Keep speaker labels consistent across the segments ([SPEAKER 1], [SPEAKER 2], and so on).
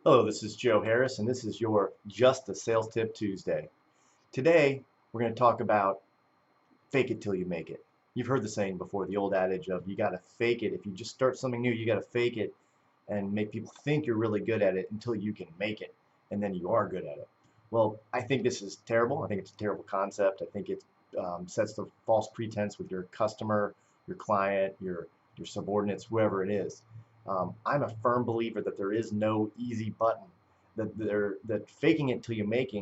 [SPEAKER 1] Hello, this is Joe Harris, and this is your Just a Sales Tip Tuesday. Today, we're going to talk about fake it till you make it. You've heard the saying before, the old adage of you got to fake it. If you just start something new, you got to fake it and make people think you're really good at it until you can make it, and then you are good at it. Well, I think this is terrible. I think it's a terrible concept. I think it sets the false pretense with your customer, your client, your subordinates, whoever it is. I'm a firm believer that there is no easy button. That faking it till you make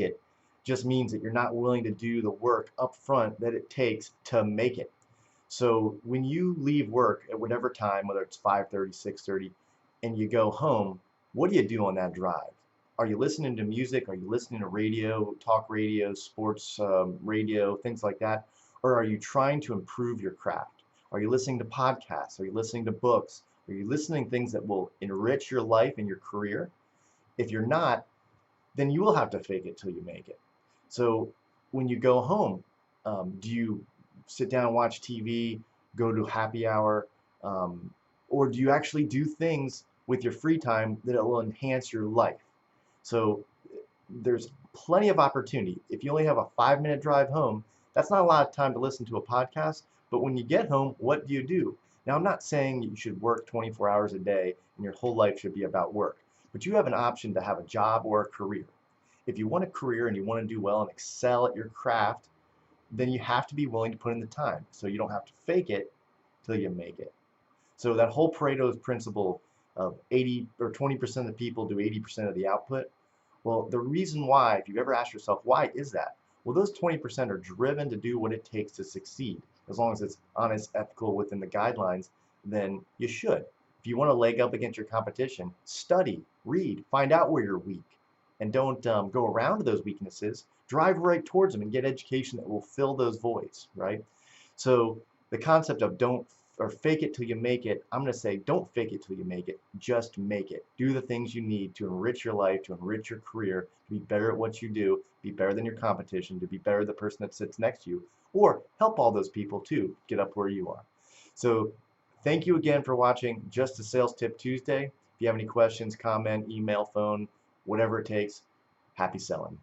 [SPEAKER 1] it just means that you're not willing to do the work up front that it takes to make it. So when you leave work at whatever time, whether it's 5:30, 6:30, and you go home, what do you do on that drive? Are you listening to music? Are you listening to radio, talk radio, sports radio, things like that? Or are you trying to improve your craft? Are you listening to podcasts? Are you listening to books? Are you listening to things that will enrich your life and your career? If you're not, then you will have to fake it till you make it. So when you go home, do you sit down and watch TV, go to happy hour, um, or do you actually do things with your free time that will enhance your life? So there's plenty of opportunity. If you only have a 5-minute drive home, that's not a lot of time to listen to a podcast. But when you get home, what do you do? Now, I'm not saying you should work 24 hours a day and your whole life should be about work, but you have an option to have a job or a career. If you want a career and you want to do well and excel at your craft, then you have to be willing to put in the time. So you don't have to fake it till you make it. So that whole Pareto's principle of 80 or 20% of the people do 80% of the output. Well, the reason why, if you've ever asked yourself, why is that? Well, those 20% are driven to do what it takes to succeed. As long as it's honest, ethical, within the guidelines, then you should. If you want to leg up against your competition, study, read, find out where you're weak, and don't go around to those weaknesses. Drive right towards them and get education that will fill those voids, right? So the concept of don't or fake it till you make it, I'm going to say don't fake it till you make it, just make it. Do the things you need to enrich your life, to enrich your career, to be better at what you do, be better than your competition, to be better than the person that sits next to you, or help all those people too get up where you are. So thank you again for watching Just a Sales Tip Tuesday. If you have any questions, comment, email, phone, whatever it takes, happy selling.